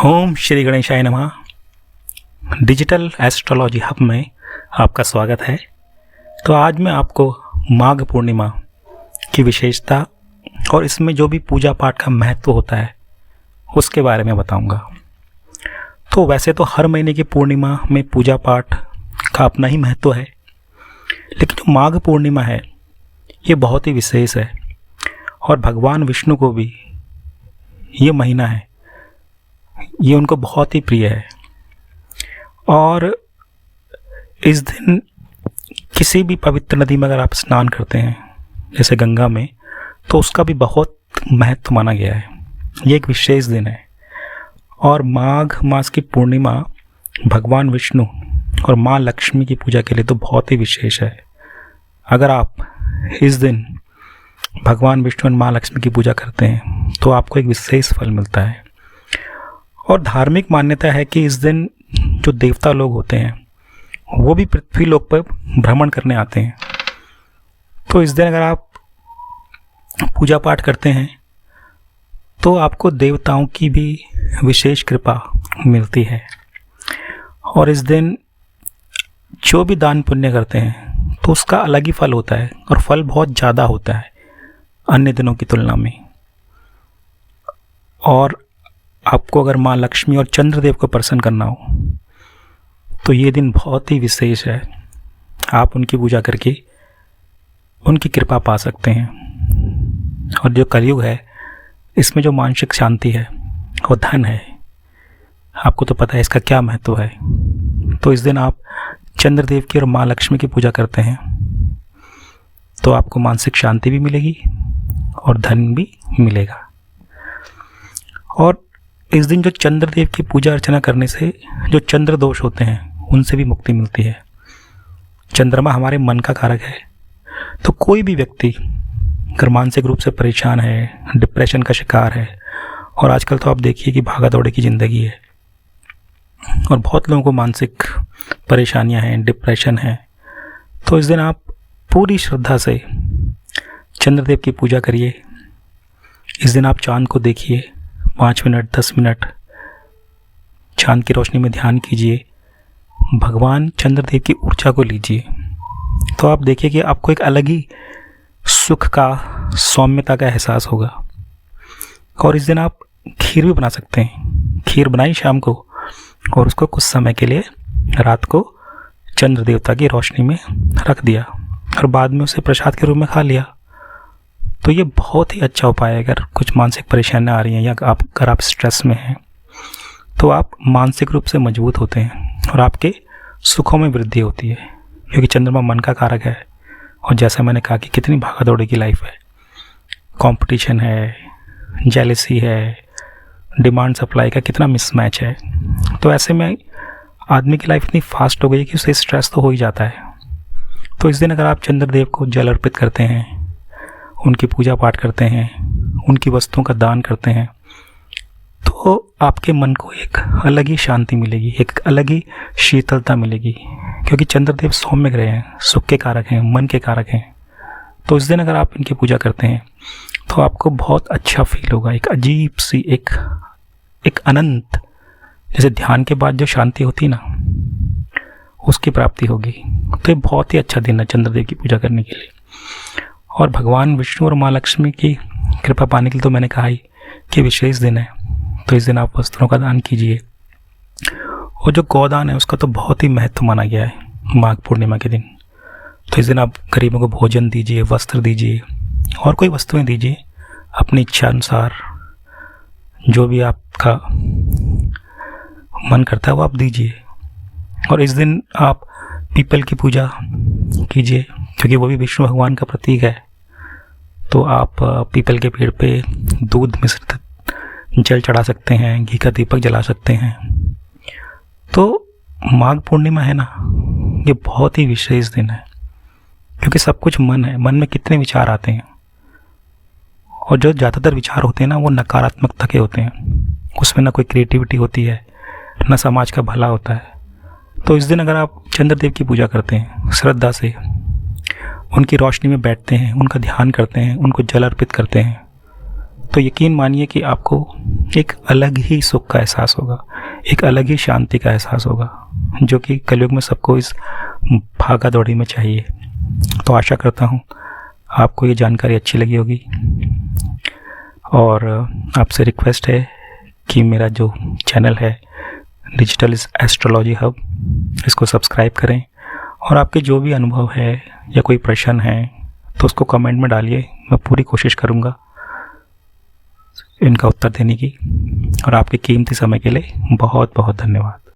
ओम श्री गणेशाय नमः। Digital astrology hub में आपका स्वागत है। तो आज मैं आपको माघ पूर्णिमा की विशेषता और इसमें जो भी पूजा पाठ का महत्व होता है उसके बारे में बताऊंगा। तो वैसे तो हर महीने की पूर्णिमा में पूजा पाठ का अपना ही महत्व है, लेकिन जो माघ पूर्णिमा है ये बहुत ही विशेष है और भगवान विष्णु को भी ये महीना है, ये उनको बहुत ही प्रिय है। और इस दिन किसी भी पवित्र नदी में अगर आप स्नान करते हैं जैसे गंगा में, तो उसका भी बहुत महत्व माना गया है। ये एक विशेष दिन है और माघ मास की पूर्णिमा भगवान विष्णु और माँ लक्ष्मी की पूजा के लिए तो बहुत ही विशेष है। अगर आप इस दिन भगवान विष्णु और माँ लक्ष्मी की पूजा करते हैं तो आपको एक विशेष फल मिलता है। और धार्मिक मान्यता है कि इस दिन जो देवता लोग होते हैं वो भी पृथ्वी लोक पर भ्रमण करने आते हैं। तो इस दिन अगर आप पूजा पाठ करते हैं तो आपको देवताओं की भी विशेष कृपा मिलती है। और इस दिन जो भी दान पुण्य करते हैं तो उसका अलग ही फल होता है और फल बहुत ज़्यादा होता है अन्य दिनों की तुलना में। और आपको अगर माँ लक्ष्मी और चंद्रदेव को प्रसन्न करना हो तो ये दिन बहुत ही विशेष है। आप उनकी पूजा करके उनकी कृपा पा सकते हैं। और जो कलयुग है इसमें जो मानसिक शांति है वो धन है। आपको तो पता है इसका क्या महत्व है। तो इस दिन आप चंद्रदेव की और माँ लक्ष्मी की पूजा करते हैं तो आपको मानसिक शांति भी मिलेगी और धन भी मिलेगा। और इस दिन जो चंद्रदेव की पूजा अर्चना करने से जो चंद्र दोष होते हैं उनसे भी मुक्ति मिलती है। चंद्रमा हमारे मन का कारक है। तो कोई भी व्यक्ति अगर मानसिक रूप से परेशान है, डिप्रेशन का शिकार है, और आजकल तो आप देखिए कि भागा दौड़े की ज़िंदगी है और बहुत लोगों को मानसिक परेशानियां हैं, डिप्रेशन है, तो इस दिन आप पूरी श्रद्धा से चंद्रदेव की पूजा करिए। इस दिन आप चाँद को देखिए 5 मिनट 10 मिनट चाँद की रोशनी में ध्यान कीजिए, भगवान चंद्रदेव की ऊर्जा को लीजिए। तो आप देखिए कि आपको एक अलग ही सुख का, सौम्यता का एहसास होगा। और इस दिन आप खीर भी बना सकते हैं। खीर बनाई शाम को और उसको कुछ समय के लिए रात को चंद्र देवता की रोशनी में रख दिया और बाद में उसे प्रसाद के रूप में खा लिया। तो ये बहुत ही अच्छा उपाय है। अगर कुछ मानसिक परेशानियाँ आ रही हैं या अगर आप स्ट्रेस में हैं तो आप मानसिक रूप से मजबूत होते हैं और आपके सुखों में वृद्धि होती है, क्योंकि चंद्रमा मन का कारक है। और जैसा मैंने कहा कि कितनी भागा दौड़ी की लाइफ है, कंपटीशन है, जेलसी है, डिमांड सप्लाई का कितना मिसमैच है। तो ऐसे में आदमी की लाइफ इतनी फास्ट हो गई है कि उसे स्ट्रेस तो हो ही जाता है। तो इस दिन अगर आप चंद्रदेव को जल अर्पित करते हैं, उनकी पूजा पाठ करते हैं, उनकी वस्तुओं का दान करते हैं, तो आपके मन को एक अलग ही शांति मिलेगी, एक अलग ही शीतलता मिलेगी, क्योंकि चंद्रदेव सौम्य ग्रह हैं, सुख के कारक हैं, मन के कारक हैं। तो इस दिन अगर आप इनकी पूजा करते हैं तो आपको बहुत अच्छा फील होगा। एक अजीब सी एक अनंत, जैसे ध्यान के बाद जो शांति होती है ना, उसकी प्राप्ति होगी। तो ये बहुत ही अच्छा दिन है चंद्रदेव की पूजा करने के लिए। और भगवान विष्णु और माँ लक्ष्मी की कृपा पाने के लिए तो मैंने कहा ही कि विशेष दिन है। तो इस दिन आप वस्त्रों का दान कीजिए। और जो गौदान है उसका तो बहुत ही महत्व माना गया है माघ पूर्णिमा के दिन। तो इस दिन आप गरीबों को भोजन दीजिए, वस्त्र दीजिए और कोई वस्तुएं दीजिए अपनी इच्छा अनुसार। जो भी आपका मन करता है वो आप दीजिए। और इस दिन आप पीपल की पूजा कीजिए, क्योंकि वो भी विष्णु भगवान का प्रतीक है। तो आप पीपल के पेड़ पे दूध मिश्रित जल चढ़ा सकते हैं, घी का दीपक जला सकते हैं। तो माघ पूर्णिमा है ना, ये बहुत ही विशेष दिन है, क्योंकि सब कुछ मन है। मन में कितने विचार आते हैं और जो ज़्यादातर विचार होते हैं ना वो नकारात्मकता के होते हैं। उसमें ना कोई क्रिएटिविटी होती है, ना समाज का भला होता है। तो इस दिन अगर आप चंद्रदेव की पूजा करते हैं, श्रद्धा से उनकी रोशनी में बैठते हैं, उनका ध्यान करते हैं, उनको जल अर्पित करते हैं, तो यकीन मानिए कि आपको एक अलग ही सुख का एहसास होगा, एक अलग ही शांति का एहसास होगा, जो कि कलयुग में सबको इस भागा दौड़ी में चाहिए। तो आशा करता हूँ आपको ये जानकारी अच्छी लगी होगी, और आपसे रिक्वेस्ट है कि मेरा जो चैनल है डिजिटल एस्ट्रोलॉजी हब, इसको सब्सक्राइब करें, और आपके जो भी अनुभव है या कोई प्रश्न है तो उसको कमेंट में डालिए। मैं पूरी कोशिश करूँगा इनका उत्तर देने की। और आपके कीमती समय के लिए बहुत बहुत धन्यवाद।